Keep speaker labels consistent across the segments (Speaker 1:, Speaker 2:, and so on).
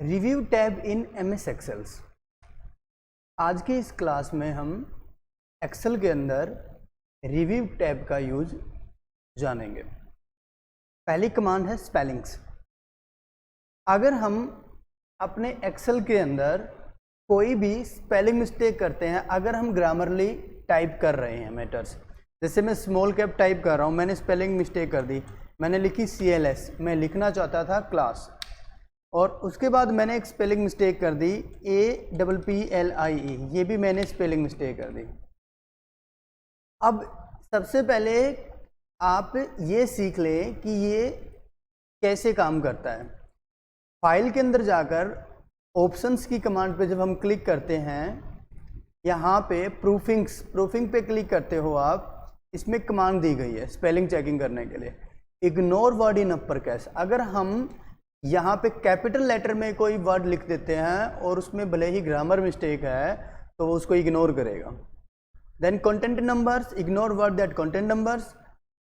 Speaker 1: Review tab इन MS एक्सेल्स। आज की इस क्लास में हम एक्सेल के अंदर रिव्यू टैब का यूज जानेंगे। पहली कमांड है स्पेलिंग्स। अगर हम अपने एक्सेल के अंदर कोई भी स्पेलिंग मिस्टेक करते हैं, अगर हम ग्रामरली टाइप कर रहे हैं मैटर्स, जैसे मैं स्मॉल कैप टाइप कर रहा हूँ, मैंने स्पेलिंग मिस्टेक कर दी, मैंने लिखी CLS, मैं लिखना चाहता था क्लास, और उसके बाद मैंने एक स्पेलिंग मिस्टेक कर दी APPLIE, ये भी मैंने स्पेलिंग मिस्टेक कर दी। अब सबसे पहले आप ये सीख लें कि ये कैसे काम करता है। फाइल के अंदर जाकर ऑप्शंस की कमांड पे जब हम क्लिक करते हैं, यहाँ पे प्रूफिंग पे क्लिक करते हो आप, इसमें कमांड दी गई है स्पेलिंग चेकिंग करने के लिए, ignore word in upper case. अगर हम यहाँ पे कैपिटल लेटर में कोई वर्ड लिख देते हैं और उसमें भले ही ग्रामर मिस्टेक है तो वो उसको इग्नोर करेगा। Then content numbers, ignore word that content numbers.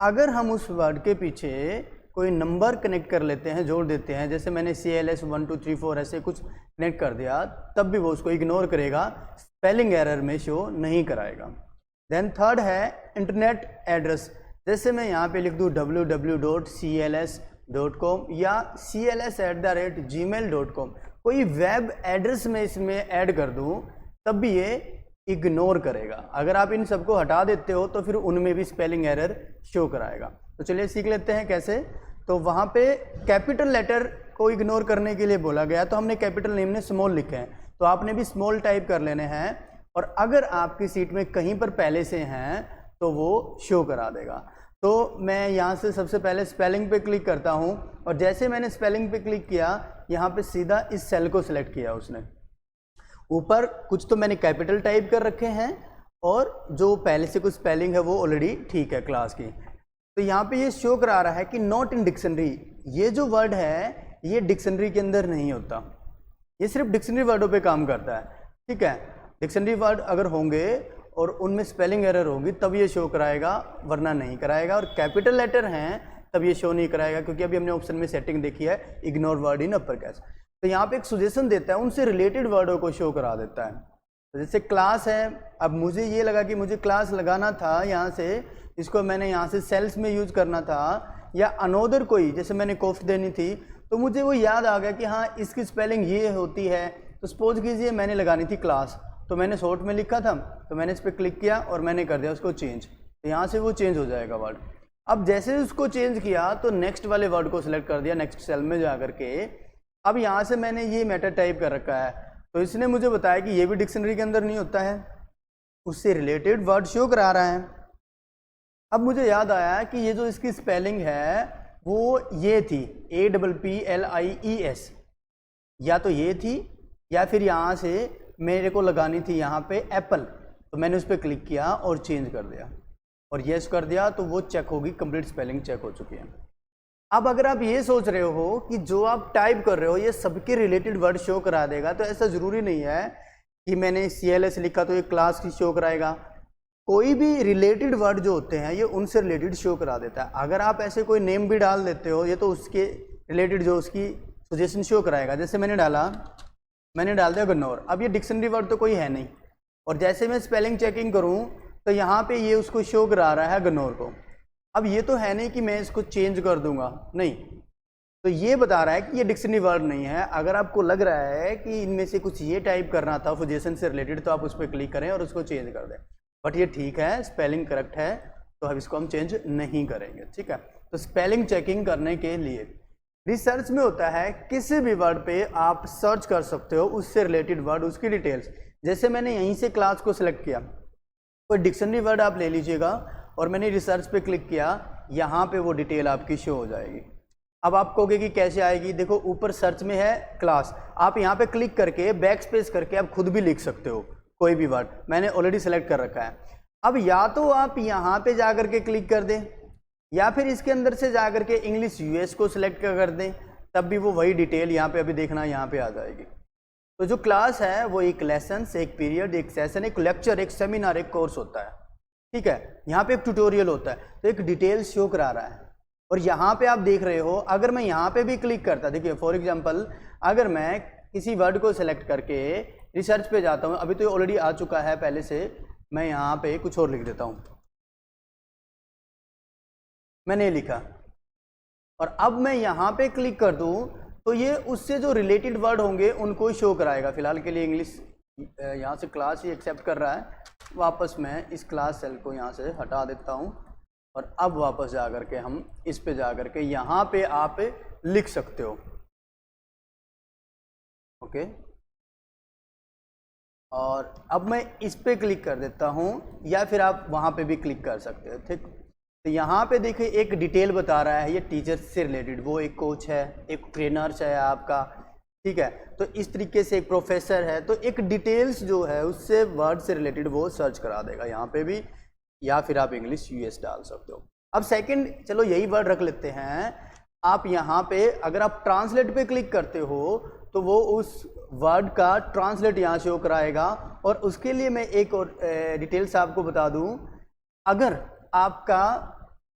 Speaker 1: अगर हम उस वर्ड के पीछे कोई नंबर कनेक्ट कर लेते हैं, जोड़ देते हैं, जैसे मैंने CLS 1 2 3 4 ऐसे कुछ कनेक्ट कर दिया, तब भी वो उसको इग्नोर करेगा, स्पेलिंग एरर में शो नहीं कराएगा। देन थर्ड है इंटरनेट एड्रेस। जैसे मैं यहाँ पे लिख दूँ www.cls.com या cls@gmail.com, कोई वेब एड्रेस में इसमें ऐड कर दूँ, तब भी ये इग्नोर करेगा। अगर आप इन सबको हटा देते हो तो फिर उनमें भी स्पेलिंग एरर शो कराएगा। तो चलिए सीख लेते हैं कैसे। तो वहाँ पे कैपिटल लेटर को इग्नोर करने के लिए बोला गया, तो हमने कैपिटल नेम ने स्मॉल लिखे हैं, तो आपने भी स्मॉल टाइप कर लेने हैं, और अगर आपकी सीट में कहीं पर पहले से हैं तो वो शो करा देगा। तो मैं यहाँ से सबसे पहले स्पेलिंग पे क्लिक करता हूँ, और जैसे मैंने स्पेलिंग पे क्लिक किया, यहाँ पे सीधा इस सेल को सिलेक्ट किया उसने। ऊपर कुछ तो मैंने कैपिटल टाइप कर रखे हैं, और जो पहले से कुछ स्पेलिंग है वो ऑलरेडी ठीक है क्लास की। तो यहाँ पे ये शो करा रहा है कि नॉट इन डिक्शनरी। ये जो वर्ड है ये डिक्शनरी के अंदर नहीं होता, ये सिर्फ डिक्शनरी वर्डों पे काम करता है। ठीक है, डिक्शनरी वर्ड अगर होंगे और उनमें स्पेलिंग एरर होगी तब ये शो कराएगा, वरना नहीं कराएगा। और कैपिटल लेटर हैं तब ये शो नहीं कराएगा, क्योंकि अभी हमने ऑप्शन में सेटिंग देखी है ignore word in upper case. तो यहाँ पे एक सजेशन देता है, उनसे रिलेटेड वर्डों को शो करा देता है। तो जैसे क्लास है, अब मुझे ये लगा कि मुझे क्लास लगाना था, यहाँ से इसको मैंने यहाँ से सेल्स में यूज करना था, या अनोदर कोई, जैसे मैंने कॉस्ट देनी थी, तो मुझे वो याद आ गया कि हाँ इसकी स्पेलिंग ये होती है। तो सपोज कीजिए मैंने लगानी थी क्लास, तो मैंने शॉर्ट में लिखा था, तो मैंने इस पर क्लिक किया और मैंने कर दिया उसको चेंज, तो यहाँ से वो चेंज हो जाएगा वर्ड। अब जैसे उसको चेंज किया तो नेक्स्ट वाले वर्ड को सिलेक्ट कर दिया, नेक्स्ट सेल में जा करके। अब यहाँ से मैंने ये मैटर टाइप कर रखा है, तो इसने मुझे बताया कि ये भी डिक्शनरी के अंदर नहीं होता है, उससे रिलेटेड वर्ड शो करा रहा है। अब मुझे याद आया कि ये जो इसकी स्पेलिंग है वो ये थी APPLIES, या तो ये थी या फिर यहाँ से मेरे को लगानी थी यहाँ पे एप्पल, तो मैंने उस पर क्लिक किया और चेंज कर दिया और यस कर दिया, तो वो चेक होगी, कंप्लीट स्पेलिंग चेक हो चुकी है। अब अगर आप ये सोच रहे हो कि जो आप टाइप कर रहे हो ये सबके रिलेटेड वर्ड शो करा देगा, तो ऐसा ज़रूरी नहीं है कि मैंने CLS लिखा तो ये क्लास की शो कराएगा। कोई भी रिलेटेड वर्ड जो होते हैं ये उनसे रिलेटेड शो करा देता है। अगर आप ऐसे कोई नेम भी डाल देते हो, ये तो उसके रिलेटेड जो उसकी सजेशन शो कराएगा। जैसे मैंने डाल दिया गन्नौर, अब ये डिक्शनरी वर्ड तो कोई है नहीं, और जैसे मैं स्पेलिंग चेकिंग करूं तो यहाँ पे ये उसको शो करा रहा है गन्नौर को। अब ये तो है नहीं कि मैं इसको चेंज कर दूंगा, नहीं, तो ये बता रहा है कि ये डिक्शनरी वर्ड नहीं है। अगर आपको लग रहा है कि इनमें से कुछ ये टाइप करना था सजेशन से रिलेटेड, तो आप उस पर क्लिक करें और उसको चेंज कर दें, बट ये ठीक है, स्पेलिंग करेक्ट है, तो अब इसको हम चेंज नहीं करेंगे। ठीक है, तो स्पेलिंग चेकिंग करने के लिए रिसर्च में होता है, किसी भी वर्ड पे आप सर्च कर सकते हो, उससे रिलेटेड वर्ड, उसकी डिटेल्स। जैसे मैंने यहीं से क्लास को सिलेक्ट किया, कोई डिक्शनरी वर्ड आप ले लीजिएगा, और मैंने रिसर्च पे क्लिक किया, यहाँ पे वो डिटेल आपकी शो हो जाएगी। अब आप कहोगे कि कैसे आएगी, देखो ऊपर सर्च में है क्लास, आप यहाँ पे क्लिक करके बैक स्पेस करके आप खुद भी लिख सकते हो कोई भी वर्ड, मैंने ऑलरेडी सेलेक्ट कर रखा है। अब या तो आप यहाँ पे जा करके क्लिक कर दें, या फिर इसके अंदर से जा करके इंग्लिश US को सिलेक्ट कर दें, तब भी वो वही डिटेल यहाँ पे अभी देखना यहाँ पे आ जाएगी। तो जो क्लास है वो एक लेसन, एक पीरियड, एक सेशन, एक लेक्चर, एक सेमिनार, एक कोर्स होता है। ठीक है, यहाँ पे एक ट्यूटोरियल होता है, तो एक डिटेल शो करा रहा है। और यहाँ पे आप देख रहे हो, अगर मैं यहाँ पे भी क्लिक करता, देखिए फॉर एग्जांपल अगर मैं किसी वर्ड को सिलेक्ट करके रिसर्च पे जाता हूँ, अभी तो ये ऑलरेडी आ चुका है पहले से, मैं यहाँ पे कुछ और लिख देता हूँ, मैंने लिखा और अब मैं यहाँ पे क्लिक कर दूँ तो ये उससे जो रिलेटेड वर्ड होंगे उनको ही शो कराएगा। फिलहाल के लिए इंग्लिश यहाँ से क्लास ही एक्सेप्ट कर रहा है, वापस मैं इस क्लास सेल को यहाँ से हटा देता हूँ और अब वापस जा कर के हम इस पे जा कर के यहाँ पे आप लिख सकते हो। ओके, और अब मैं इस पे क्लिक कर देता हूँ या फिर आप वहाँ पे भी क्लिक कर सकते हो। ठीक, तो यहाँ पे देखिए एक डिटेल बता रहा है, ये टीचर से रिलेटेड, वो एक कोच है, एक ट्रेनर्स है आपका, ठीक है। तो इस तरीके से एक प्रोफेसर है, तो एक डिटेल्स जो है उससे वर्ड से रिलेटेड वो सर्च करा देगा यहाँ पे भी, या फिर आप इंग्लिश यूएस डाल सकते हो। अब सेकंड, चलो यही वर्ड रख लेते हैं, आप यहाँ पे अगर आप ट्रांसलेट पे क्लिक करते हो तो वो उस वर्ड का ट्रांसलेट यहाँ शो कराएगा। और उसके लिए मैं एक और डिटेल्स आपको बता दूँ, अगर आपका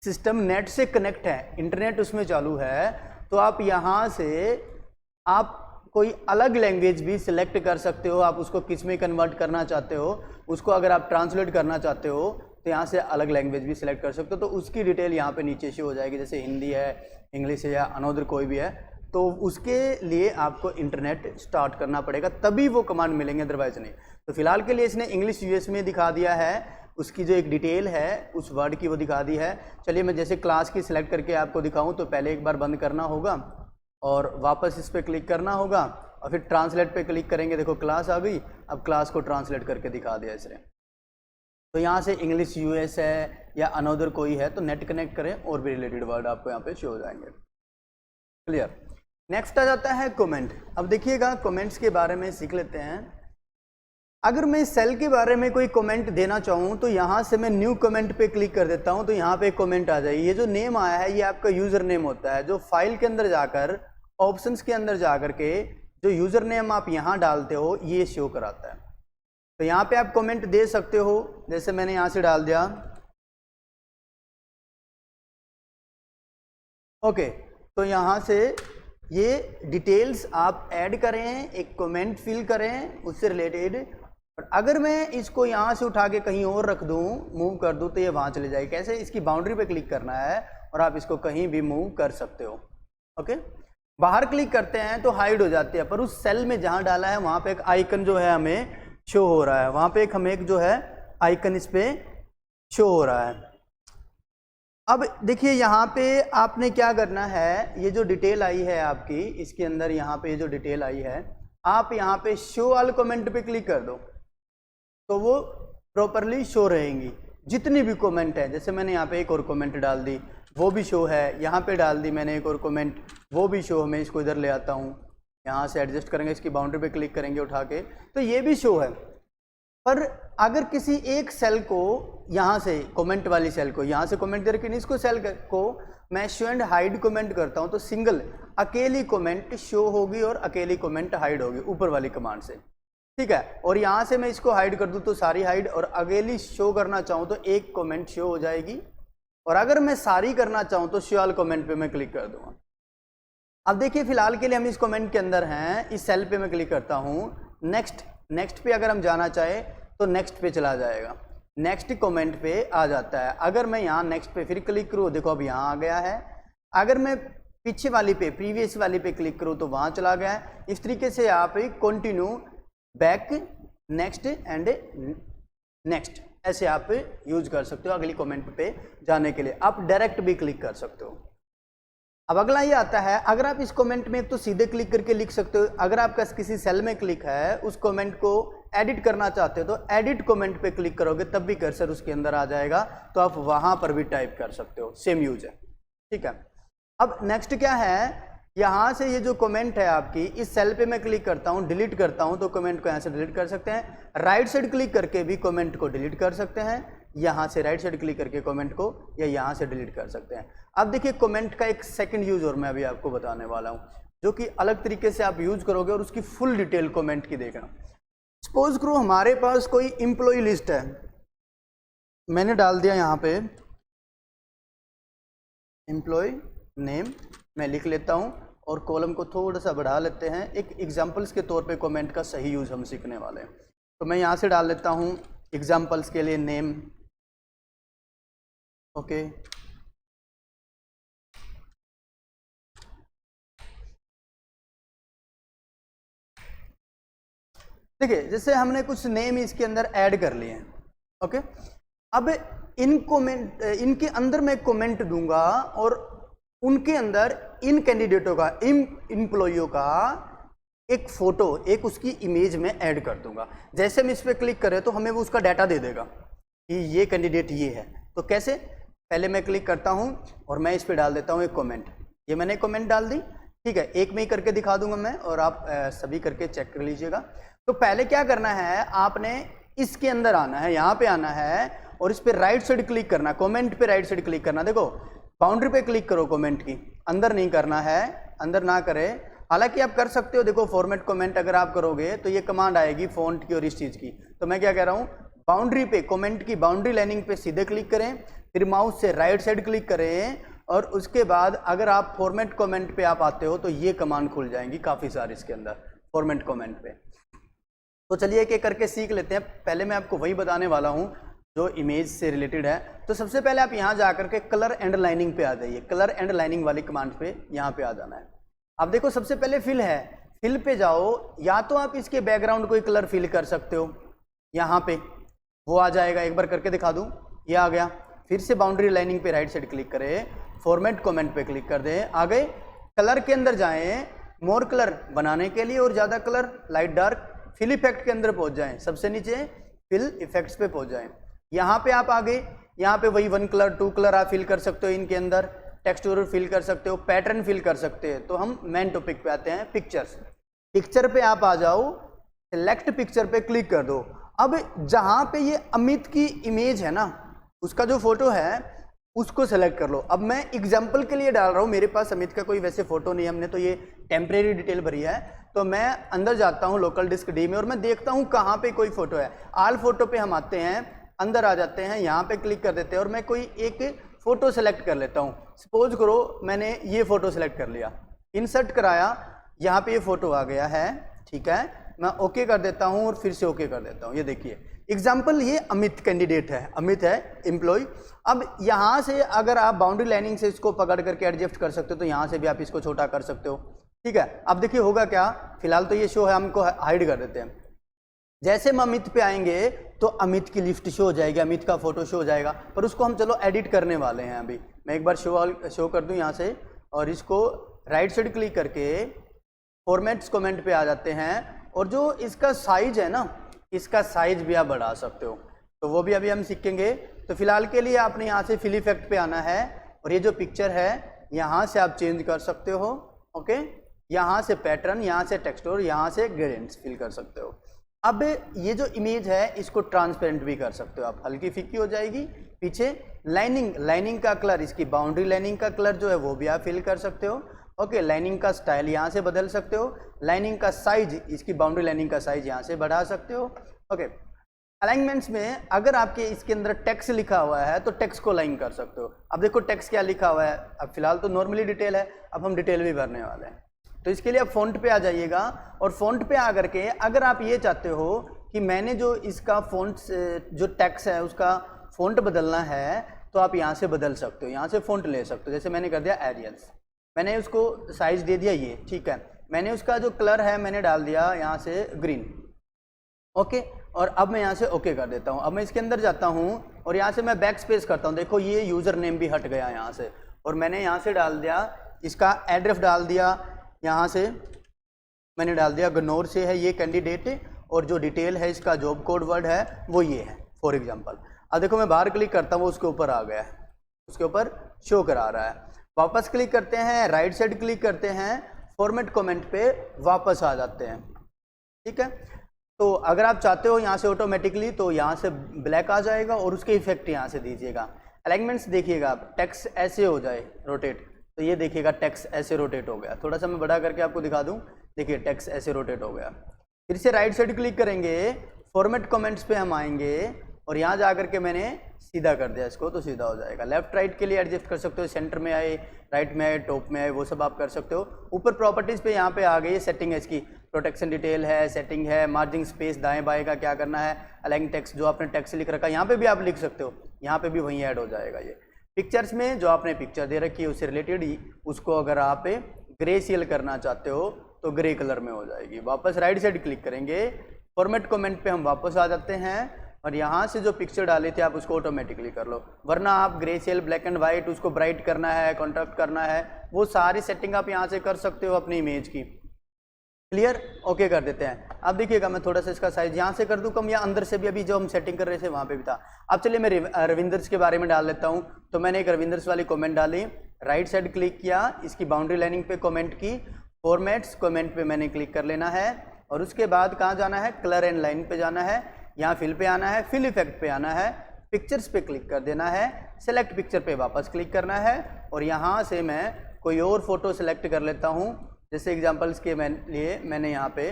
Speaker 1: सिस्टम नेट से कनेक्ट है, इंटरनेट उसमें चालू है, तो आप यहाँ से आप कोई अलग लैंग्वेज भी सिलेक्ट कर सकते हो। आप उसको किस में कन्वर्ट करना चाहते हो, उसको अगर आप ट्रांसलेट करना चाहते हो तो यहाँ से अलग लैंग्वेज भी सिलेक्ट कर सकते हो, तो उसकी डिटेल यहाँ पे नीचे शो हो जाएगी। जैसे हिंदी है, इंग्लिश है या अनदर कोई भी है, तो उसके लिए आपको इंटरनेट स्टार्ट करना पड़ेगा, तभी वो कमांड मिलेंगे, अदरवाइज नहीं। तो फिलहाल के लिए इसने इंग्लिश यूएस में दिखा दिया है, उसकी जो एक डिटेल है उस वर्ड की वो दिखा दी है। चलिए मैं जैसे क्लास की सिलेक्ट करके आपको दिखाऊं, तो पहले एक बार बंद करना होगा और वापस इस पर क्लिक करना होगा और फिर ट्रांसलेट पे क्लिक करेंगे। देखो क्लास आ गई, अब क्लास को ट्रांसलेट करके दिखा दिया इसने। तो यहाँ से इंग्लिश यूएस है या अनदर कोई है तो नेट कनेक्ट करें और भी रिलेटेड वर्ड आपको यहाँ पे शो हो जाएंगे। क्लियर। नेक्स्ट आ जाता है कमेंट। अब देखिएगा कमेंट्स के बारे में सीख लेते हैं। अगर मैं सेल के बारे में कोई कमेंट देना चाहूँ तो यहाँ से मैं न्यू कमेंट पे क्लिक कर देता हूँ, तो यहाँ पे कमेंट आ जाएगी। ये जो नेम आया है ये आपका यूज़र नेम होता है, जो फाइल के अंदर जाकर ऑप्शंस के अंदर जाकर के जो यूज़र नेम आप यहाँ डालते हो ये शो कराता है। तो यहाँ पे आप कमेंट दे सकते हो, जैसे मैंने यहाँ से डाल दिया। ओके, तो यहाँ से ये डिटेल्स आप ऐड करें, एक कमेंट फिल करें उससे रिलेटेड। और अगर मैं इसको यहाँ से उठा के कहीं और रख दूँ, मूव कर दूँ, तो ये वहाँ चले जाएगी। कैसे? इसकी बाउंड्री पे क्लिक करना है और आप इसको कहीं भी मूव कर सकते हो। ओके, बाहर क्लिक करते हैं तो हाइड हो जाती है, पर उस सेल में जहाँ डाला है वहाँ पे एक आइकन जो है हमें शो हो रहा है, वहाँ पे एक हमें एक जो है आइकन इस पे शो हो रहा है। अब देखिए यहाँ पे आपने क्या करना है, ये जो डिटेल आई है आपकी इसके अंदर, यहाँ पे ये जो डिटेल आई है, आप यहाँ पे शो ऑल कमेंट पे क्लिक कर दो तो वो प्रॉपरली शो रहेंगी जितनी भी कमेंट है। जैसे मैंने यहाँ पे एक और कमेंट डाल दी, वो भी शो है। यहाँ पे डाल दी मैंने एक और कमेंट, वो भी शो। मैं इसको इधर ले आता हूँ, यहाँ से एडजस्ट करेंगे, इसकी बाउंड्री पे क्लिक करेंगे उठा के, तो ये भी शो है। पर अगर किसी एक सेल को, यहाँ से कमेंट वाली सेल को यहाँ से कमेंट दे रखी, इसको सेल को मैं शो एंड हाइड कमेंट करता हूँ तो सिंगल अकेली कमेंट शो होगी और अकेली कमेंट हाइड होगी ऊपर वाली कमांड से। ठीक है, और यहाँ से मैं इसको हाइड कर दूँ तो सारी हाइड, और अकेली शो करना चाहूँ तो एक कमेंट शो हो जाएगी। और अगर मैं सारी करना चाहूँ तो शो ऑल कमेंट पे मैं क्लिक कर दूँगा। अब देखिए फिलहाल के लिए हम इस कमेंट के अंदर हैं, इस सेल पे मैं क्लिक करता हूँ। नेक्स्ट पे अगर हम जाना चाहे तो नेक्स्ट पे चला जाएगा, नेक्स्ट कमेंट पे आ जाता है। अगर मैं यहाँ नेक्स्ट पे फिर क्लिक करूँ, देखो अब यहाँ आ गया है। अगर मैं पीछे वाली पे, प्रीवियस वाली पे क्लिक करूँ तो वहाँ चला गया है। इस तरीके से आप continue, back, next and next, ऐसे आप यूज कर सकते हो अगली कमेंट पे जाने के लिए। आप डायरेक्ट भी क्लिक कर सकते हो। अब अगला ये आता है, अगर आप इस कमेंट में तो सीधे क्लिक करके लिख सकते हो। अगर आपका किसी सेल में क्लिक है, उस कमेंट को एडिट करना चाहते हो तो एडिट कमेंट पे क्लिक करोगे तब भी कर्सर उसके अंदर आ जाएगा, तो आप वहां पर भी टाइप कर सकते हो। सेम यूज है। ठीक है, अब नेक्स्ट क्या है, यहाँ से ये जो कमेंट है आपकी, इस सेल पे मैं क्लिक करता हूँ, डिलीट करता हूँ तो कमेंट को यहाँ से डिलीट कर सकते हैं। राइट साइड क्लिक करके भी कमेंट को डिलीट कर सकते हैं, यहाँ से राइट साइड क्लिक करके कमेंट को या यहाँ से डिलीट कर सकते हैं। अब देखिए कमेंट का एक सेकंड यूज और मैं अभी आपको बताने वाला हूँ, जो कि अलग तरीके से आप यूज करोगे और उसकी फुल डिटेल कमेंट की देखना। सपोज करो हमारे पास कोई एम्प्लॉय लिस्ट है, मैंने डाल दिया यहाँ पे एम्प्लॉय नेम, मैं लिख लेता हूँ और कॉलम को थोड़ा सा बढ़ा लेते हैं। एक एग्जाम्पल्स के तौर पे कमेंट का सही यूज़ हम सीखने वाले हैं। तो मैं यहाँ से डाल लेता हूँ एग्जाम्पल्स के लिए नेम, ओके। देखिए जैसे हमने कुछ नेम इसके अंदर ऐड कर लिए हैं, ओके। अब इनके अंदर मैं कमेंट दूंगा और उनके अंदर इन कैंडिडेटों का, इन एम्प्लॉइयों का एक फोटो, एक उसकी इमेज में ऐड कर दूंगा। जैसे हम इस पर क्लिक करें तो हमें वो उसका डाटा दे देगा कि ये कैंडिडेट ये है। तो कैसे, पहले मैं क्लिक करता हूं और मैं इस पर डाल देता हूं एक कमेंट। ये मैंने कमेंट डाल दी, ठीक है। एक में ही करके दिखा दूंगा मैं और आप सभी करके चेक कर लीजिएगा। तो पहले क्या करना है, आपने इसके अंदर आना है, यहाँ पे आना है और इस पे राइट साइड क्लिक करना, कमेंट पे राइट साइड क्लिक करना। देखो बाउंड्री पे क्लिक करो कमेंट की, अंदर नहीं करना है, अंदर ना करे। हालांकि आप कर सकते हो, देखो फॉर्मेट कमेंट अगर आप करोगे तो ये कमांड आएगी फॉन्ट की और इस चीज़ की। तो मैं क्या कह रहा हूँ, बाउंड्री पे, कमेंट की बाउंड्री लाइनिंग पे सीधे क्लिक करें, फिर माउस से राइट साइड क्लिक करें और उसके बाद अगर आप फॉर्मेट कमेंट पे आप आते हो तो ये कमांड खुल जाएंगी काफ़ी सारी इसके अंदर फॉर्मेट कमेंट पे। तो चलिए एक एक करके सीख लेते हैं। पहले मैं आपको वही बताने वाला हूँ जो इमेज से रिलेटेड है। तो सबसे पहले आप यहाँ जा करके कलर एंड लाइनिंग पे आ जाइए, कलर एंड लाइनिंग वाली कमांड पे यहाँ पे आ जाना है। अब देखो सबसे पहले फिल है, फिल पे जाओ, या तो आप इसके बैकग्राउंड कोई कलर फिल कर सकते हो, यहाँ पे वो आ जाएगा। एक बार करके दिखा दूँ, ये आ गया। फिर से बाउंड्री लाइनिंग पे राइट साइड क्लिक करें, फॉर्मेट कमेंट पे क्लिक कर दें, आ गए। कलर के अंदर जाएं, मोर कलर बनाने के लिए और ज़्यादा colour, light dark, fill effect के अंदर पहुंच जाएं, सबसे नीचे फिल इफेक्ट्स पे पहुंच जाएं। यहाँ पे आप आ गए, यहाँ पे वही 1 कलर 2 कलर आप फिल कर सकते हो, इनके अंदर टेक्सचर फिल कर सकते हो, पैटर्न फिल कर सकते हैं। तो हम मेन टॉपिक पे आते हैं, पिक्चर्स। पिक्चर पे आप आ जाओ, सिलेक्ट पिक्चर पे क्लिक कर दो। अब जहाँ पे ये अमित की इमेज है ना, उसका जो फोटो है उसको सेलेक्ट कर लो। अब मैं एग्जाम्पल के लिए डाल रहा हूँ, मेरे पास अमित का कोई वैसे फोटो नहीं है, हमने तो ये टेम्परेरी डिटेल भरी है। तो मैं अंदर जाता हूँ लोकल डिस्क डी में और मैं देखता हूँ कहाँ पे कोई फोटो है। आल फोटो पे हम आते हैं, अंदर आ जाते हैं, यहाँ पे क्लिक कर देते हैं और मैं कोई एक फोटो सेलेक्ट कर लेता हूँ। सपोज करो मैंने ये फोटो सेलेक्ट कर लिया, इंसर्ट कराया, यहाँ पे ये फोटो आ गया है, ठीक है। मैं ओके कर देता हूँ और फिर से ओके कर देता हूँ। ये देखिए एग्जाम्पल, ये अमित कैंडिडेट है, अमित है एम्प्लॉय। अब यहाँ से अगर आप बाउंड्री लाइनिंग से इसको पकड़ करके एडजस्ट कर सकते हो तो यहाँ से भी आप इसको छोटा कर सकते हो, ठीक है। अब देखिए होगा क्या, फिलहाल तो ये शो है, हमको हाइड कर देते हैं। जैसे हम अमित पे आएंगे तो अमित की लिस्ट शो हो जाएगी, अमित का फोटो शो हो जाएगा, पर उसको हम चलो एडिट करने वाले हैं। अभी मैं एक बार शो कर दूं यहाँ से और इसको राइट साइड क्लिक करके फॉर्मेट्स कमेंट पे आ जाते हैं और जो इसका साइज है ना, इसका साइज भी आप बढ़ा सकते हो, तो वो भी अभी हम सीखेंगे। तो फिलहाल के लिए आपने यहाँ से फिल इफेक्ट पे आना है और ये जो पिक्चर है यहाँ से आप चेंज कर सकते हो, ओके। यहाँ से पैटर्न, यहाँ से टेक्सचर, यहाँ से ग्रेडियंट्स फिल कर सकते हो। अब ये जो इमेज है इसको ट्रांसपेरेंट भी कर सकते हो आप, हल्की फीकी हो जाएगी। पीछे लाइनिंग का कलर, इसकी बाउंड्री लाइनिंग का कलर जो है वो भी आप फिल कर सकते हो, ओके। लाइनिंग का स्टाइल यहाँ से बदल सकते हो, लाइनिंग का साइज, इसकी बाउंड्री लाइनिंग का साइज यहाँ से बढ़ा सकते हो, ओके। अलाइनमेंट्स में अगर आपके इसके अंदर टेक्स्ट लिखा हुआ है तो टेक्स्ट को अलाइन कर सकते हो। अब देखो टेक्स्ट क्या लिखा हुआ है, अब फिलहाल तो नॉर्मली डिटेल है, अब हम डिटेल भी भरने वाले हैं। तो इसके लिए आप फ़ॉन्ट पे आ जाइएगा और फ़ॉन्ट पे आ करके अगर आप ये चाहते हो कि मैंने जो इसका फ़ॉन्ट जो टेक्स्ट है उसका फ़ॉन्ट बदलना है तो आप यहाँ से बदल सकते हो, यहाँ से फ़ॉन्ट ले सकते हो। जैसे मैंने कर दिया एरियल्स, मैंने उसको साइज दे दिया ये, ठीक है। मैंने उसका जो कलर है मैंने डाल दिया यहाँ से ग्रीन, ओके। और अब मैं यहाँ से ओके कर देता हूँ। अब मैं इसके अंदर जाता हूँ और यहाँ से मैं बैक स्पेस करता हूँ। देखो ये यूज़र नेम भी हट गया यहाँ से और मैंने यहाँ से डाल दिया, इसका एड्रेस डाल दिया, यहाँ से मैंने डाल दिया गनौर से है ये कैंडिडेट और जो डिटेल है इसका जॉब कोड वर्ड है वो ये है फॉर एग्जांपल। अब देखो मैं बाहर क्लिक करता हूँ, उसके ऊपर आ गया है, उसके ऊपर शो करा रहा है। वापस क्लिक करते हैं, राइट साइड क्लिक करते हैं, फॉर्मेट कमेंट पे वापस आ जाते हैं, ठीक है। तो अगर आप चाहते हो यहाँ से ऑटोमेटिकली तो यहाँ से ब्लैक आ जाएगा और उसके इफेक्ट यहाँ से दीजिएगा। अलाइनमेंट्स देखिएगा आप, टेक्स्ट ऐसे हो जाए रोटेट, तो ये देखिएगा टेक्स्ट ऐसे रोटेट हो गया। थोड़ा सा मैं बड़ा करके आपको दिखा दूं, देखिए टेक्स्ट ऐसे रोटेट हो गया। फिर से राइट साइड क्लिक करेंगे, फॉर्मेट कमेंट्स पे हम आएंगे और यहाँ जा करके मैंने सीधा कर दिया इसको तो सीधा हो जाएगा। लेफ्ट राइट के लिए एडजस्ट कर सकते हो, सेंटर में आए, राइट में आए, टॉप में आए, वो सब आप कर सकते हो। ऊपर प्रॉपर्टीज़ पे यहाँ पे आ गई है सेटिंग है इसकी, प्रोटेक्शन डिटेल है, सेटिंग है, मार्जिन स्पेस दाएं बाएं का क्या करना है, अलाइन टेक्स्ट जो आपने टेक्स्ट लिख रखा है यहाँ पे भी आप लिख सकते हो, यहाँ पे भी वहीं ऐड हो जाएगा ये। पिक्चर्स में जो आपने पिक्चर दे रखी है उससे रिलेटेड ही उसको अगर आप ग्रे सील करना चाहते हो तो ग्रे कलर में हो जाएगी। वापस राइट साइड क्लिक करेंगे, फॉर्मेट कमेंट पे हम वापस आ जाते हैं और यहाँ से जो पिक्चर डाले थे आप उसको ऑटोमेटिकली कर लो, वरना आप grey scale black and white उसको ब्राइट करना है, कॉन्ट्रास्ट करना है, वो सारी सेटिंग आप यहाँ से कर सकते हो अपनी इमेज की। क्लियर? ओके कर देते हैं। अब देखिएगा मैं थोड़ा सा इसका साइज यहाँ से कर दूँ कम या अंदर से भी, अभी जो हम सेटिंग कर रहे थे वहाँ पे भी था। अब चलिए मैं रविंदर्स के बारे में डाल लेता हूँ। तो मैंने एक रविंदर्स वाली कमेंट डाली, राइट साइड क्लिक किया, इसकी बाउंड्री लाइनिंग पे कमेंट की, फॉर्मेट्स कमेंट पे मैंने क्लिक कर लेना है और उसके बाद कहाँ जाना है, कलर एंड लाइन पे जाना है, यहाँ फिल पे आना है, फिल इफेक्ट पे आना है, पिक्चर्स पे क्लिक कर देना है, सेलेक्ट पिक्चर पे वापस क्लिक करना है और यहाँ से मैं कोई और फोटो सेलेक्ट कर लेता हूँ। जैसे एग्जांपल्स के लिए मैंने यहाँ पे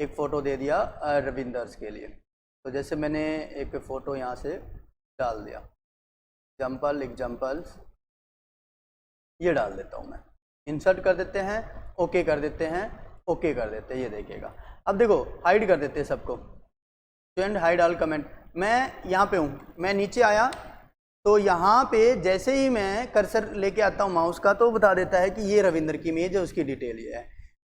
Speaker 1: एक फ़ोटो दे दिया रविंदर्स के लिए, तो जैसे मैंने एक फ़ोटो यहाँ से डाल दिया, एग्जाम्पल्स ये डाल देता हूँ मैं, इंसर्ट कर देते हैं, ओके कर देते हैं, ओके कर देते हैं, ये देखिएगा। अब देखो हाइड कर देते हैं सबको, एंड हाइड ऑल कमेंट। मैं यहाँ पे हूँ, मैं नीचे आया तो यहाँ पे जैसे ही मैं कर्सर लेके आता हूँ माउस का तो बता देता है कि ये रविंदर की इमेज है, उसकी डिटेल ये है।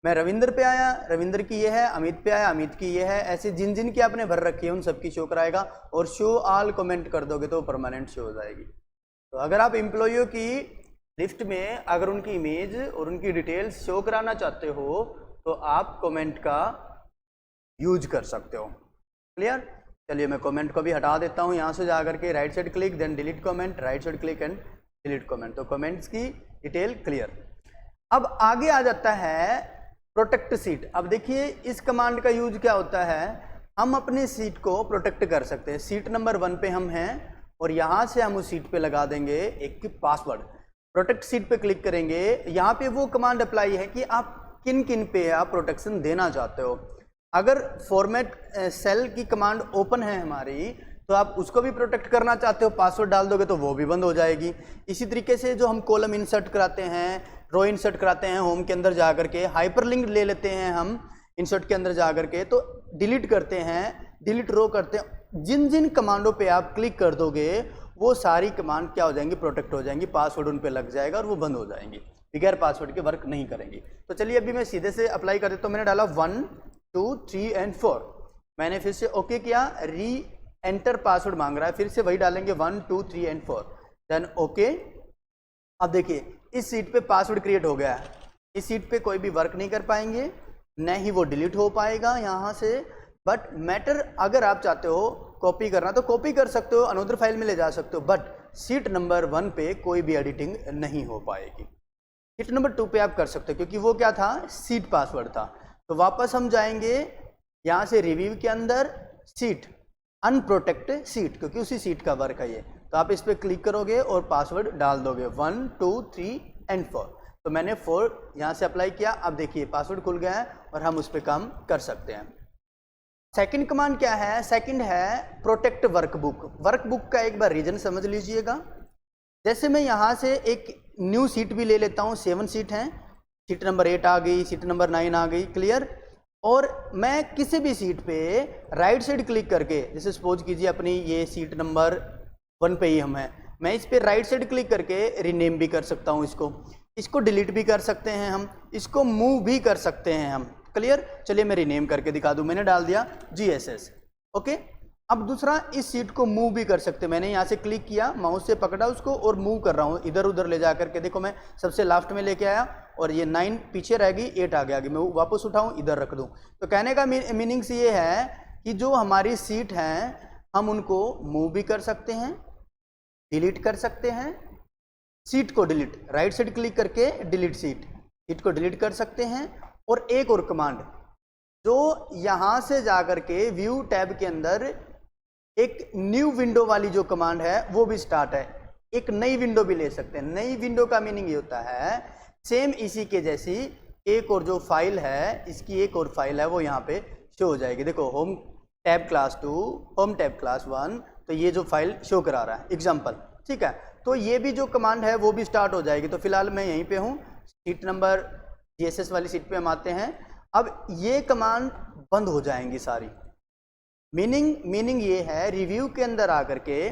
Speaker 1: मैं रविंदर पे आया, रविंदर की ये है, अमित पे आया, अमित की ये है, ऐसे जिन जिन की आपने भर रखी है उन सबकी शो कराएगा और शो ऑल कमेंट कर दोगे तो परमानेंट शो हो जाएगी। तो अगर आप एम्प्लॉइयों की लिस्ट में अगर उनकी इमेज और उनकी डिटेल्स शो कराना चाहते हो तो आप कमेंट का यूज कर सकते हो। क्लियर? चलिए मैं कमेंट को भी हटा देता हूँ, यहाँ से जाकर के right side click, then delete comment, right side click and delete comment, तो कमेंट्स की डिटेल क्लियर। अब आगे आ जाता है प्रोटेक्ट सीट। अब देखिए इस कमांड का यूज क्या होता है, हम अपने सीट को प्रोटेक्ट कर सकते हैं। सीट नंबर 1 पे हम हैं और यहाँ से हम उस सीट पे लगा देंगे एक पासवर्ड। प्रोटेक्ट सीट पे क्लिक करेंगे, यहाँ पे वो कमांड अप्लाई है कि आप किन किन पे आप प्रोटेक्शन देना चाहते हो। अगर फॉर्मेट सेल की कमांड ओपन है हमारी तो आप उसको भी प्रोटेक्ट करना चाहते हो, पासवर्ड डाल दोगे तो वो भी बंद हो जाएगी। इसी तरीके से जो हम कॉलम इंसर्ट कराते हैं, रो इंसर्ट कराते हैं, होम के अंदर जा करके हाइपरलिंक ले लेते हैं हम इंसर्ट के अंदर जा करके, तो डिलीट करते हैं, डिलीट रो करते हैं, जिन जिन कमांडों पे आप क्लिक कर दोगे वो सारी कमांड क्या हो जाएंगी, प्रोटेक्ट हो जाएंगी, पासवर्ड उन पे लग जाएगा और वो बंद हो जाएंगी, बगैर पासवर्ड के वर्क नहीं करेंगी। तो चलिए अभी मैं सीधे से अप्लाई कर देता हूँ। मैंने डाला 1 2 3 एंड 4, मैंने फिर से ओके किया, री एंटर पासवर्ड मांग रहा है, फिर से वही डालेंगे 1 2 3 एंड 4, देन ओके। अब देखिए इस सीट पे पासवर्ड क्रिएट हो गया है, इस सीट पे कोई भी वर्क नहीं कर पाएंगे, न ही वो डिलीट हो पाएगा यहाँ से। बट मैटर अगर आप चाहते हो कॉपी करना तो कॉपी कर सकते हो, अनदर फाइल में ले जा सकते हो, बट सीट नंबर 1 पे कोई भी एडिटिंग नहीं हो पाएगी। सीट नंबर 2 पे आप कर सकते हो क्योंकि वो क्या था, सीट पासवर्ड था। तो वापस हम जाएंगे यहाँ से रिव्यू के अंदर, सीट अनप्रोटेक्ट सीट, क्योंकि उसी सीट का वर्क है ये। तो आप इस पर क्लिक करोगे और पासवर्ड डाल दोगे 1 2 3 एंड 4। तो मैंने 4 यहाँ से अप्लाई किया, अब देखिए पासवर्ड खुल गया है और हम उस पर काम कर सकते हैं। सेकंड कमांड क्या है, सेकंड है प्रोटेक्ट वर्कबुक। वर्कबुक का एक बार रीजन समझ लीजिएगा। जैसे मैं यहाँ से एक न्यू सीट भी ले लेता हूँ, 7 सीट हैं, सीट नंबर 8 आ गई, सीट नंबर 9 आ गई, क्लियर। और मैं किसी भी सीट पे राइट साइड क्लिक करके, जैसे सपोज कीजिए अपनी ये सीट नंबर 1 पे ही हम हैं, मैं इस पे राइट साइड क्लिक करके रीनेम भी कर सकता हूँ, इसको डिलीट भी कर सकते हैं हम, इसको मूव भी कर सकते हैं हम, क्लियर। चलिए मैं रीनेम करके दिखा दूँ, मैंने डाल दिया GSS, ओके। अब दूसरा, इस सीट को मूव भी कर सकते हैं। मैंने यहाँ से क्लिक किया, माउस से पकड़ा उसको और मूव कर रहा हूँ इधर उधर ले जा करके। देखो मैं सबसे लास्ट में लेके आया और ये 9 पीछे रह गई, 8 आ गया आगे, मैं वापस उठाऊँ इधर रख दूँ। तो कहने का मीनिंग्स ये है कि जो हमारी सीट हैं हम उनको मूव भी कर सकते हैं, डिलीट कर सकते हैं। सीट को डिलीट, राइट साइड क्लिक करके डिलीट सीट को डिलीट कर सकते हैं। और एक और कमांड जो यहाँ से जा करके व्यू टैब के अंदर एक न्यू विंडो वाली जो कमांड है वो भी स्टार्ट है, एक नई विंडो भी ले सकते हैं। नई विंडो का मीनिंग ये होता है सेम इसी के जैसी एक और जो फाइल है, इसकी एक और फाइल है वो यहाँ पे शो हो जाएगी। देखो home tab class 2, home tab class 1, तो ये जो फाइल शो करा रहा है एग्जाम्पल, ठीक है। तो ये भी जो कमांड है वो भी स्टार्ट हो जाएगी। तो फिलहाल मैं यहीं पे हूँ, सीट नंबर GSS वाली सीट पे हम आते हैं। अब ये कमांड बंद हो जाएंगी सारी। मीनिंग ये है, रिव्यू के अंदर आकर के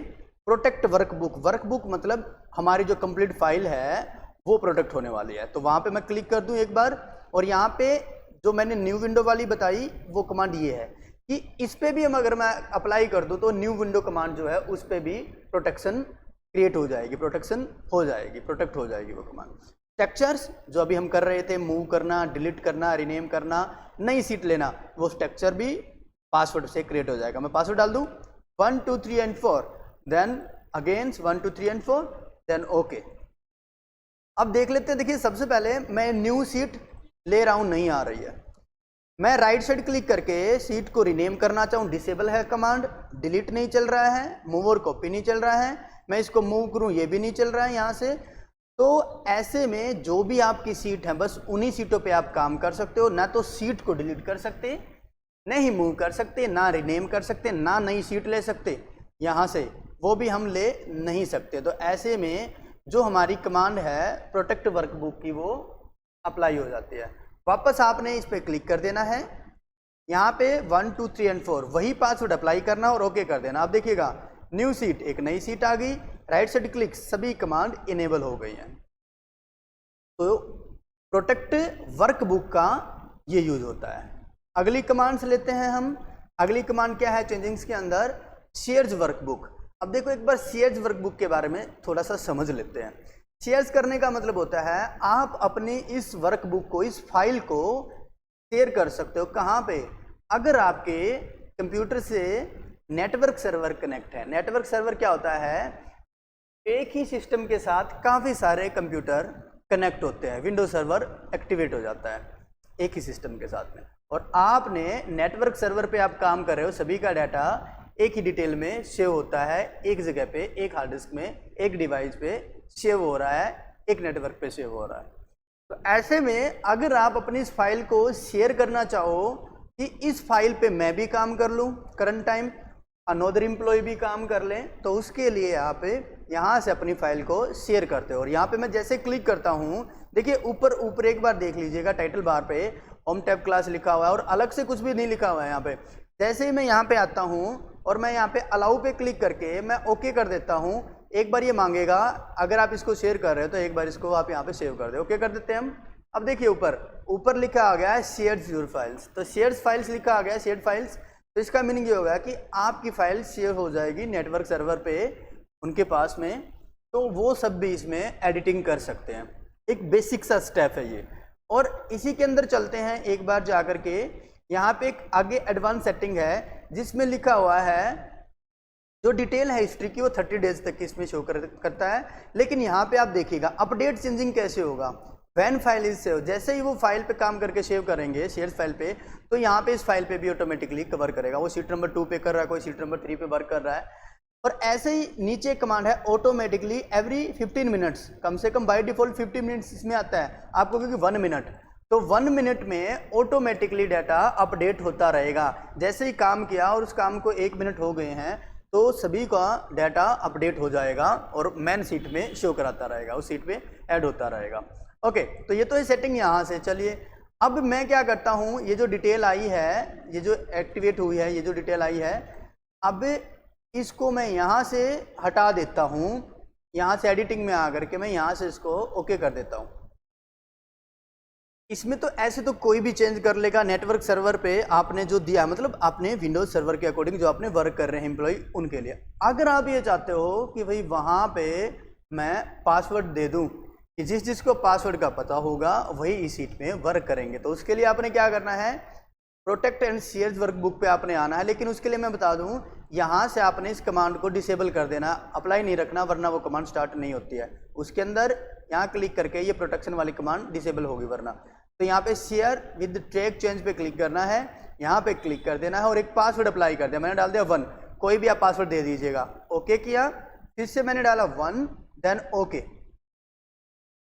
Speaker 1: प्रोटेक्ट वर्कबुक मतलब हमारी जो कंप्लीट फाइल है वो प्रोटेक्ट होने वाली है। तो वहाँ पे मैं क्लिक कर दूँ एक बार, और यहाँ पे जो मैंने न्यू विंडो वाली बताई वो कमांड ये है कि इस पे भी हम अगर मैं अप्लाई कर दूँ तो न्यू विंडो कमांड जो है उस पे भी प्रोटेक्शन क्रिएट हो जाएगी, प्रोटेक्ट हो जाएगी वो कमांड। स्ट्रक्चर्स जो अभी हम कर रहे थे, मूव करना, डिलीट करना, रीनेम करना, नई सीट लेना, वो स्ट्रक्चर भी पासवर्ड से क्रिएट हो जाएगा। मैं पासवर्ड डाल दूँ 1 2 3 and 4, then against 1 2 3 and 4, then okay. अब देख लेते हैं। देखिए सबसे पहले मैं न्यू सीट ले रहा हूँ, नहीं आ रही है। मैं राइट साइड क्लिक करके सीट को रीनेम करना चाहूँ, डिसेबल है कमांड, डिलीट नहीं चल रहा है, मूव और कॉपी नहीं चल रहा है, मैं इसको मूव करूँ ये भी नहीं चल रहा है यहाँ से। तो ऐसे में जो भी आपकी सीट है बस उन्हीं सीटों पे आप काम कर सकते हो। ना तो सीट को डिलीट कर सकते, नहीं मूव कर सकते, ना रीनेम कर सकते, ना नई सीट ले सकते यहाँ से, वो भी हम ले नहीं सकते। तो ऐसे में जो हमारी कमांड है प्रोटेक्ट वर्कबुक की वो अप्लाई हो जाती है। वापस आपने इस पर क्लिक कर देना है, यहाँ पे 1 2 3 and 4 वही पासवर्ड अप्लाई करना और ओके कर देना। आप देखिएगा न्यू सीट, एक नई सीट आ गई, राइट साइड क्लिक, सभी कमांड इनेबल हो गई हैं। तो प्रोटेक्ट वर्कबुक का ये यूज होता है। अगली कमांड से लेते हैं हम। अगली कमांड क्या है चेंजिंग्स के अंदर, शेयर्स वर्कबुक। अब देखो एक बार शेयर्स वर्कबुक के बारे में थोड़ा सा समझ लेते हैं। शेयर्स करने का मतलब होता है आप अपनी इस वर्कबुक को, इस फाइल को शेयर कर सकते हो। कहाँ पे? अगर आपके कंप्यूटर से नेटवर्क सर्वर कनेक्ट है। नेटवर्क सर्वर क्या होता है? एक ही सिस्टम के साथ काफ़ी सारे कंप्यूटर कनेक्ट होते हैं, विंडोज सर्वर एक्टिवेट हो जाता है एक ही सिस्टम के साथ में। और आपने नेटवर्क सर्वर पे आप काम कर रहे हो, सभी का डाटा एक ही डिटेल में सेव होता है, एक जगह पे, एक हार्ड डिस्क में, एक डिवाइस पे सेव हो रहा है, एक नेटवर्क पे सेव हो रहा है। तो ऐसे में अगर आप अपनी इस फाइल को शेयर करना चाहो कि इस फाइल पे मैं भी काम कर लूँ करंट टाइम, अनोदर एम्प्लॉय भी काम कर लें, तो उसके लिए आप यहाँ से अपनी फाइल को शेयर करते हो। और यहाँ पे मैं जैसे क्लिक करता हूँ, देखिए ऊपर एक बार देख लीजिएगा, टाइटल बार पे होम टैब क्लास लिखा हुआ है और अलग से कुछ भी नहीं लिखा हुआ है यहाँ पे। जैसे ही मैं यहाँ पे आता हूँ और मैं यहाँ पे अलाउ पे क्लिक करके मैं ओके कर देता हूँ, एक बार ये मांगेगा, अगर आप इसको शेयर कर रहे हो तो एक बार इसको आप यहाँ पे सेव कर दे, ओके कर देते हैं हम। अब देखिए ऊपर लिखा आ गया है शेयर्स योर फाइल्स, तो शेयर्स फाइल्स लिखा आ गया है, शेयर्ड फाइल्स। तो इसका मीनिंग ये होगा कि आपकी फाइल शेयर हो जाएगी नेटवर्क सर्वर पे उनके पास में, तो वो सब भी इसमें एडिटिंग कर सकते हैं। एक बेसिक सा स्टेप है ये। और इसी के अंदर चलते हैं एक बार जा कर के, यहाँ पे एक आगे एडवांस सेटिंग है जिसमें लिखा हुआ है जो डिटेल है हिस्ट्री की वो 30 डेज तक इसमें शो करता है। लेकिन यहाँ पे आप देखिएगा अपडेट चेंजिंग कैसे होगा, वैन फाइल इज सेव, जैसे ही वो फाइल पे काम करके सेव करेंगे शेयर्स फाइल पे, तो यहाँ पे इस फाइल पे भी ऑटोमेटिकली कवर करेगा। वो सीट नंबर 2 पे कर रहा है, कोई सीट नंबर 3 पे वर्क कर रहा है। और ऐसे ही नीचे कमांड है ऑटोमेटिकली एवरी 15 मिनट्स, कम से कम बाय डिफॉल्ट 50 मिनट्स इसमें आता है आपको, क्योंकि 1 मिनट, तो 1 मिनट में ऑटोमेटिकली डाटा अपडेट होता रहेगा। जैसे ही काम किया और उस काम को 1 मिनट हो गए हैं तो सभी का डाटा अपडेट हो जाएगा और मेन सीट में शो कराता रहेगा, उस सीट पे ऐड होता रहेगा। ओके, तो ये तो ये सेटिंग यहाँ से। चलिए अब मैं क्या करता हूँ, ये जो डिटेल आई है, ये जो एक्टिवेट हुई है, ये जो डिटेल आई है, अब इसको मैं यहाँ से हटा देता हूँ। यहाँ से एडिटिंग में आकर के मैं यहाँ से इसको ओके कर देता हूँ। इसमें तो ऐसे तो कोई भी चेंज कर लेगा। नेटवर्क सर्वर पे आपने जो दिया, मतलब आपने विंडोज सर्वर के अकॉर्डिंग जो आपने वर्क कर रहे हैं एम्प्लॉय, उनके लिए। अगर आप ये चाहते हो कि भाई वहाँ पे मैं पासवर्ड दे दूँ कि जिसको पासवर्ड का पता होगा वही इस सीट में वर्क करेंगे, तो उसके लिए आपने क्या करना है, प्रोटेक्ट एंड शेयर्स वर्कबुक पे आपने आना है। लेकिन उसके लिए मैं बता दूं, यहाँ से आपने इस कमांड को डिसेबल कर देना, अप्लाई नहीं रखना, वरना वो कमांड स्टार्ट नहीं होती है। उसके अंदर यहाँ क्लिक करके ये प्रोटेक्शन वाली कमांड डिसेबल होगी वरना। तो यहाँ पे शेयर विद ट्रैक चेंज पे क्लिक करना है, यहाँ पे क्लिक कर देना है और एक पासवर्ड अप्लाई कर दिया। मैंने डाल दिया 1, कोई भी आप पासवर्ड दे दीजिएगा। ओके किया, फिर से मैंने डाला 1, देन ओके,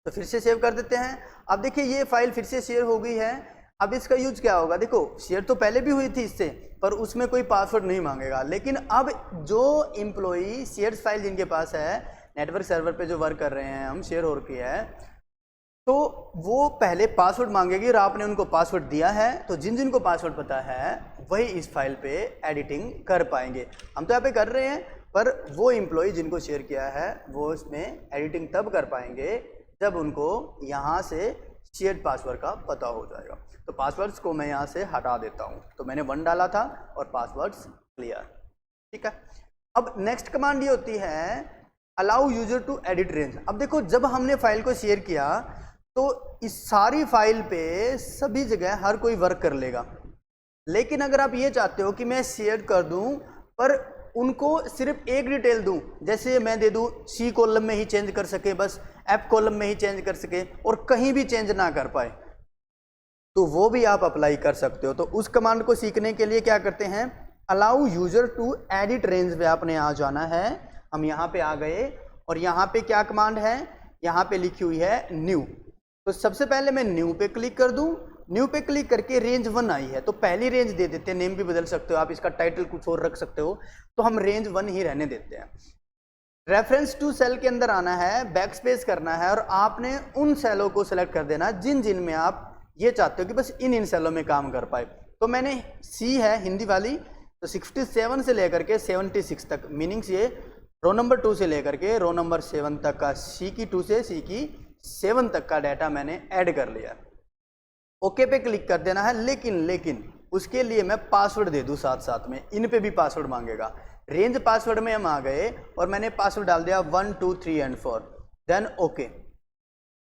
Speaker 1: तो फिर से सेव कर देते हैं। अब देखिए ये फाइल फिर से शेयर हो गई है। अब इसका यूज क्या होगा, देखो शेयर तो पहले भी हुई थी इससे, पर उसमें कोई पासवर्ड नहीं मांगेगा। लेकिन अब जो एम्प्लॉई शेयर्स फाइल जिनके पास है, नेटवर्क सर्वर पे जो वर्क कर रहे हैं हम, शेयर होल्डर की है, तो वो पहले पासवर्ड मांगेगी और आपने उनको पासवर्ड दिया है, तो जिन जिनको पासवर्ड पता है वही इस फाइल पे एडिटिंग कर पाएंगे। हम तो यहाँ पे कर रहे हैं, पर वो एम्प्लॉय जिनको शेयर किया है वो इसमें एडिटिंग तब कर पाएंगे जब उनको यहाँ से शेयर्ड पासवर्ड का पता हो जाएगा। तो पासवर्ड्स को मैं यहाँ से हटा देता हूँ। तो मैंने 1 डाला था और पासवर्ड्स क्लियर, ठीक है। अब नेक्स्ट कमांड ये होती है allow user to edit range. अब देखो जब हमने फाइल को शेयर किया तो इस सारी फाइल पे सभी जगह हर कोई वर्क कर लेगा। लेकिन अगर आप ये चाहते हो कि मैं शेयर कर दूं पर उनको सिर्फ एक डिटेल दूं, जैसे मैं दे दूं सी कॉलम में ही चेंज कर सके, बस एफ कॉलम में ही चेंज कर सके और कहीं भी चेंज ना कर पाए, तो वो भी आप अप्लाई कर सकते हो। तो उस कमांड को सीखने के लिए क्या करते हैं, allow user to edit range पे आपने आ जाना है। हम यहाँ पे आ गए और यहाँ पे क्या कमांड है, यहाँ पे लिखी हुई है न्यू। तो सबसे पहले मैं न्यू पे क्लिक कर दूं। न्यू पे क्लिक करके रेंज 1 आई है तो पहली रेंज दे देते हैं, नेम भी बदल सकते हो आप, इसका टाइटल कुछ और रख सकते हो, तो हम रेंज 1 ही रहने देते हैं। रेफरेंस टू सेल के अंदर आना है, बैक स्पेस करना है और आपने उन सेलों को सिलेक्ट कर देना जिन जिन में आप ये चाहते हो कि बस इन सेलों में काम कर पाए। तो मैंने सी है हिंदी वाली, तो 67 से लेकर के 76 तक, मीनिंग्स ये रो नंबर 2 से लेकर के रो नंबर 7 तक का, सी की 2 से सी की 7 तक का डाटा मैंने ऐड कर लिया। ओके पे क्लिक कर देना है। लेकिन उसके लिए मैं पासवर्ड दे दूं साथ साथ में, इन पे भी पासवर्ड मांगेगा। रेंज पासवर्ड में हम आ गए और मैंने पासवर्ड डाल दिया 1 2 3 एंड 4, देन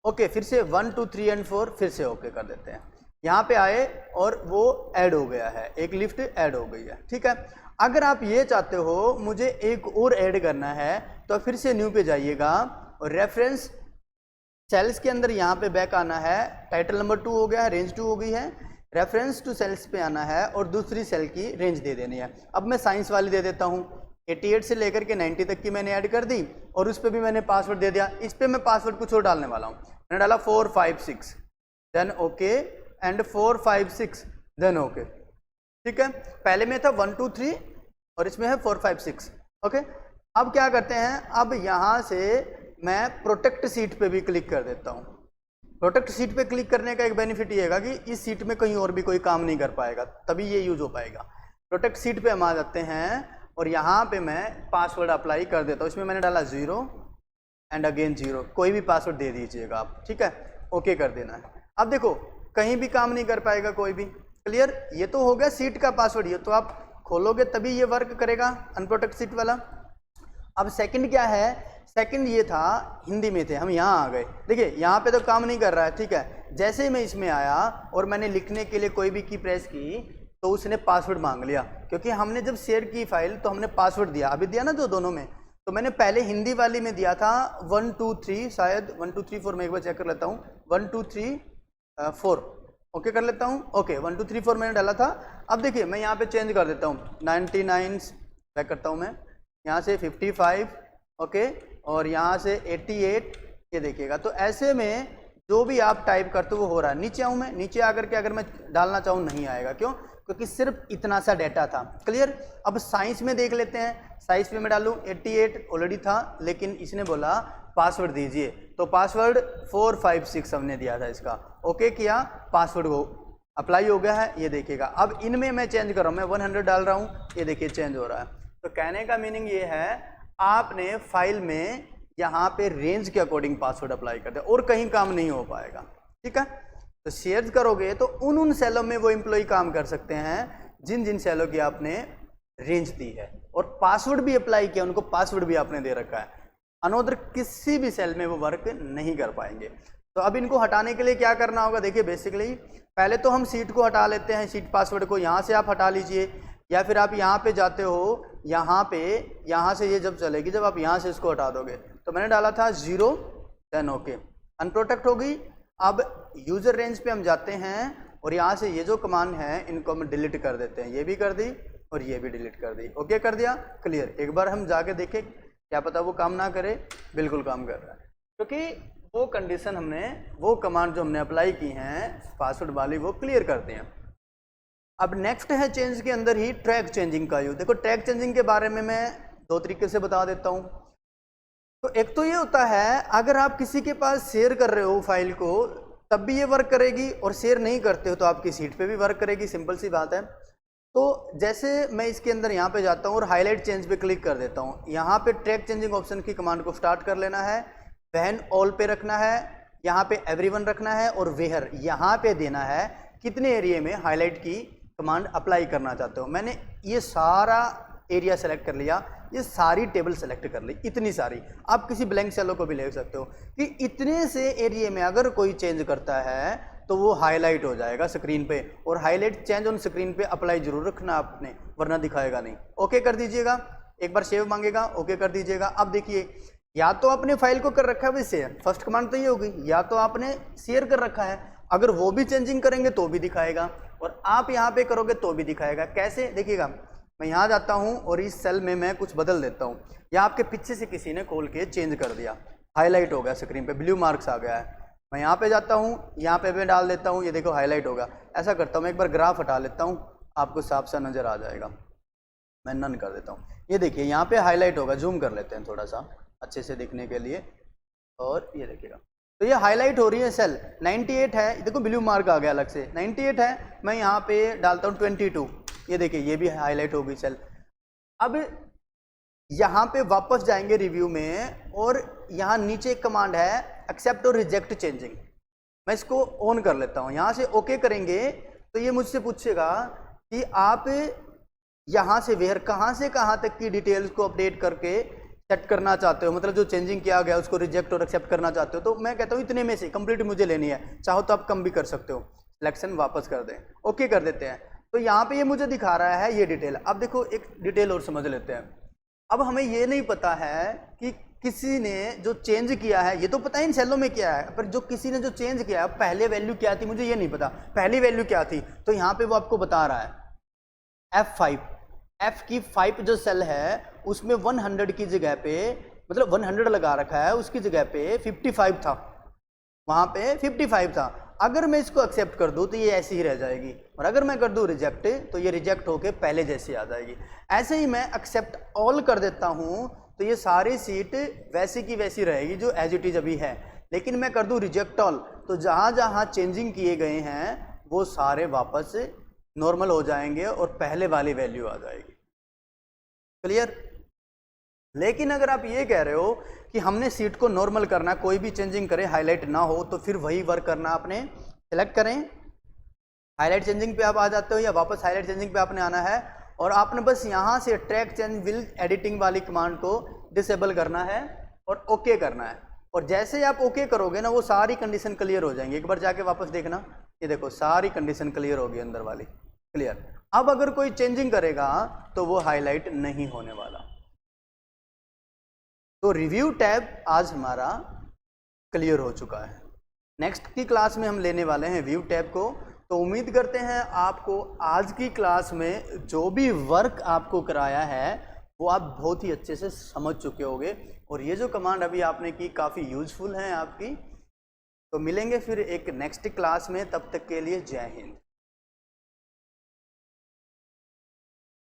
Speaker 1: ओके फिर से 1 2 3 एंड 4 फिर से ओके कर देते हैं। यहाँ पे आए और वो ऐड हो गया है, एक लिस्ट ऐड हो गई है, ठीक है। अगर आप ये चाहते हो मुझे एक और ऐड करना है तो फिर से न्यू पे जाइएगा और रेफरेंस सेल्स के अंदर यहाँ पे बैक आना है, टाइटल नंबर 2 हो गया है, रेंज 2 हो गई है, रेफरेंस टू सेल्स पे आना है और दूसरी सेल की रेंज दे देनी है। अब मैं साइंस वाली दे देता हूँ, 88 से लेकर के 90 तक की मैंने ऐड कर दी और उस पर भी मैंने पासवर्ड दे दिया। इस पर मैं पासवर्ड कुछ और डालने वाला हूँ, मैंने डाला 456 then okay and 456 then okay, ठीक है। पहले में था 1 2 3 और इसमें है 456, ओके। अब क्या करते हैं, अब यहाँ से मैं प्रोटेक्ट सीट पे भी क्लिक कर देता हूँ। प्रोटेक्ट सीट पे क्लिक करने का एक बेनिफिट ये है कि इस सीट में कहीं और भी कोई काम नहीं कर पाएगा, तभी ये यूज हो पाएगा। प्रोटेक्ट सीट पे हम आ जाते हैं और यहाँ पे मैं पासवर्ड अप्लाई कर देता हूँ। इसमें मैंने डाला 0 एंड अगेन 0, कोई भी पासवर्ड दे दीजिएगा आप, ठीक है, ओके कर देना है। अब देखो कहीं भी काम नहीं कर पाएगा कोई भी, क्लियर। ये तो हो गया सीट का पासवर्ड, ये तो आप खोलोगे तभी ये वर्क करेगा अनप्रोटेक्ट सीट वाला। अब सेकंड क्या है, सेकंड ये था हिंदी में थे, हम यहाँ आ गए। देखिए यहाँ पे तो काम नहीं कर रहा है, ठीक है। जैसे ही मैं इसमें आया और मैंने लिखने के लिए कोई भी की प्रेस की तो उसने पासवर्ड मांग लिया, क्योंकि हमने जब शेयर की फाइल तो हमने पासवर्ड दिया, अभी दिया ना जो दोनों में। तो मैंने पहले हिंदी वाली में दिया था 1 2 3, शायद 1 2 3 4, मैं एक बार चेक कर लेता हूँ, 1 2 3 4 ओके कर लेता हूँ, ओके 1 2 3 4 मैंने डाला था। अब देखिए मैं यहाँ पे चेंज कर देता हूँ, 99 बैक करता हूँ मैं, यहाँ से 55 ओके और यहाँ से 88, ये देखिएगा। तो ऐसे में जो भी आप टाइप करते हो वो हो रहा है। नीचे आऊँ मैं, नीचे आकर के अगर मैं डालना चाहूँ नहीं आएगा, क्यों, क्योंकि सिर्फ इतना सा डाटा था, क्लियर। अब साइंस में देख लेते हैं, साइंस में मैं डालूँ 88 ऑलरेडी था, लेकिन इसने बोला पासवर्ड दीजिए, तो पासवर्ड 456 हमने दिया था इसका, ओके किया, पासवर्ड वो अप्लाई हो गया है, ये देखिएगा। अब इनमें मैं चेंज कर रहा हूँ, मैं 100 डाल रहा हूँ, ये देखिए चेंज हो रहा है। तो कहने का मीनिंग ये है आपने फाइल में यहाँ पे रेंज के अकॉर्डिंग पासवर्ड अप्लाई कर दिया और कहीं काम नहीं हो पाएगा, ठीक है। तो शेयर करोगे तो उन सेलों में वो एम्प्लॉय काम कर सकते हैं जिन जिन सेलों की आपने रेंज दी है और पासवर्ड भी अप्लाई किया, उनको पासवर्ड भी आपने दे रखा है। अनोदर किसी भी सेल में वो वर्क नहीं कर पाएंगे। तो अब इनको हटाने के लिए क्या करना होगा, देखिए बेसिकली पहले तो हम सीट को हटा लेते हैं, सीट पासवर्ड को यहाँ से आप हटा लीजिए, या फिर आप यहाँ पे जाते हो, यहाँ से ये जब चलेगी, जब आप यहाँ से इसको हटा दोगे। तो मैंने डाला था 0 देन ओके, अनप्रोटेक्ट हो गई। अब यूजर रेंज पे हम जाते हैं और यहाँ से ये जो कमांड है इनको हम डिलीट कर देते हैं, ये भी कर दी और ये भी डिलीट कर दी, ओके कर दिया, क्लियर। एक बार हम जाके देखें, क्या पता वो काम ना करे, बिल्कुल काम कर रहा है, क्योंकि वो कंडीशन हमने, वो कमांड जो हमने अप्लाई की हैं पासवर्ड वाली, वो क्लियर करते हैं। अब नेक्स्ट है चेंज के अंदर ही ट्रैक चेंजिंग का यूज। देखो ट्रैक चेंजिंग के बारे में मैं दो तरीके से बता देता हूँ। तो एक तो ये होता है, अगर आप किसी के पास शेयर कर रहे हो फाइल को तब भी ये वर्क करेगी, और शेयर नहीं करते हो तो आपकी सीट पे भी वर्क करेगी, सिंपल सी बात है। तो जैसे मैं इसके अंदर यहाँ पे जाता हूँ और हाईलाइट चेंज पे क्लिक कर देता हूँ, यहाँ पे ट्रैक चेंजिंग ऑप्शन की कमांड को स्टार्ट कर लेना है, व्हेन ऑल पे रखना है, यहाँ पे एवरीवन रखना है, और वेयर यहाँ पे देना है कितने एरिया में हाईलाइट की कमांड अप्लाई करना चाहते हो। मैंने ये सारा एरिया सेलेक्ट कर लिया, ये सारी टेबल सेलेक्ट कर ली, इतनी सारी। आप किसी ब्लैंक सेलों को भी ले सकते हो कि इतने से एरिया में अगर कोई चेंज करता है तो वो हाईलाइट हो जाएगा स्क्रीन पे, और हाईलाइट चेंज ऑन स्क्रीन पे अप्लाई जरूर रखना आपने, वरना दिखाएगा नहीं। ओके कर दीजिएगा, एक बार सेव मांगेगा, ओके कर दीजिएगा। अब देखिए, या तो आपने फाइल को कर रखा है भाई शेयर, फर्स्ट कमांड तो ये होगी, या तो आपने शेयर कर रखा है, अगर वो भी चेंजिंग करेंगे तो भी दिखाएगा, और आप यहाँ पे करोगे तो भी दिखाएगा। कैसे देखिएगा, मैं यहाँ जाता हूँ और इस सेल में मैं कुछ बदल देता हूँ, या आपके पीछे से किसी ने खोल के चेंज कर दिया, हाईलाइट हो गया स्क्रीन पे, ब्लू मार्क्स आ गया है। मैं यहाँ पे जाता हूँ, यहाँ पे मैं डाल देता हूँ, ये देखो हाईलाइट होगा। ऐसा करता हूँ, मैं एक बार ग्राफ हटा लेता हूँ, आपको साफ सा नजर आ जाएगा। मैं नन कर देता हूँ, ये देखिए यहाँ पे हाईलाइट होगा। जूम कर लेते हैं थोड़ा सा अच्छे से दिखने के लिए, और ये देखिएगा तो ये हाईलाइट हो रही है। सेल 98 है, देखो ब्लू मार्क आ गया अलग से, 98 है। मैं यहाँ पे डालता हूँ 22, ये देखिए ये भी हाईलाइट हो गई सेल। अब यहाँ पे वापस जाएंगे रिव्यू में, और यहाँ नीचे एक कमांड है एक्सेप्ट और रिजेक्ट चेंजिंग, मैं इसको ऑन कर लेता हूँ। यहाँ से ओके करेंगे तो ये मुझसे पूछेगा कि आप यहाँ से वेयर कहाँ से कहाँ तक की डिटेल्स को अपडेट करके सेट करना चाहते हो, मतलब जो चेंजिंग किया गया उसको रिजेक्ट और एक्सेप्ट करना चाहते हो। तो मैं कहता हूँ इतने में से कंप्लीट मुझे लेनी है, चाहो तो आप कम भी कर सकते हो। सिलेक्शन वापस कर दें, ओके कर देते हैं। तो यहाँ पे ये मुझे दिखा रहा है ये डिटेल। अब देखो एक डिटेल और समझ लेते हैं। अब हमें ये नहीं पता है कि किसी ने जो चेंज किया है, ये तो पता है इन सेलों में क्या है, पर जो किसी ने जो चेंज किया है पहले वैल्यू क्या थी मुझे ये नहीं पता, पहली वैल्यू क्या थी। तो यहाँ पे वो आपको बता रहा है F5, F की 5 जो सेल है उसमें 100 की जगह पे, मतलब 100 लगा रखा है, उसकी जगह पे 55 था, वहां पे 55 था। अगर मैं इसको एक्सेप्ट कर दूं तो ये ऐसी ही रह जाएगी, और अगर मैं कर दूं रिजेक्ट तो ये रिजेक्ट होके पहले जैसी आ जाएगी। ऐसे ही मैं एक्सेप्ट ऑल कर देता हूं तो ये सारी सीट वैसी की वैसी रहेगी जो एज इट इज अभी है। लेकिन मैं कर दूं रिजेक्ट ऑल तो जहां जहां चेंजिंग किए गए हैं वो सारे वापस नॉर्मल हो जाएंगे और पहले वाली वैल्यू आ जाएगी। क्लियर? लेकिन अगर आप ये कह रहे हो कि हमने सीट को नॉर्मल करना, कोई भी चेंजिंग करे हाईलाइट ना हो, तो फिर वही वर्क करना आपने सेलेक्ट करें, हाईलाइट चेंजिंग पे आप आ जाते हो, या वापस हाईलाइट चेंजिंग पे आपने आना है, और आपने बस यहाँ से ट्रैक चेंज विल एडिटिंग वाली कमांड को डिसेबल करना है और ओके करना है। और जैसे ही आप ओके करोगे ना, वो सारी कंडीशन क्लियर हो जाएंगी। एक बार जाके वापस देखना, ये देखो सारी कंडीशन क्लियर होगी अंदर वाली। क्लियर? अब अगर कोई चेंजिंग करेगा तो वो हाईलाइट नहीं होने वाला। तो रिव्यू टैब आज हमारा क्लियर हो चुका है। नेक्स्ट की क्लास में हम लेने वाले हैं व्यू टैब को। तो उम्मीद करते हैं आपको आज की क्लास में जो भी वर्क आपको कराया है वो आप बहुत ही अच्छे से समझ चुके होंगे, और ये जो कमांड अभी आपने की काफ़ी यूजफुल है आपकी। तो मिलेंगे फिर एक नेक्स्ट क्लास में, तब तक के लिए जय हिंद।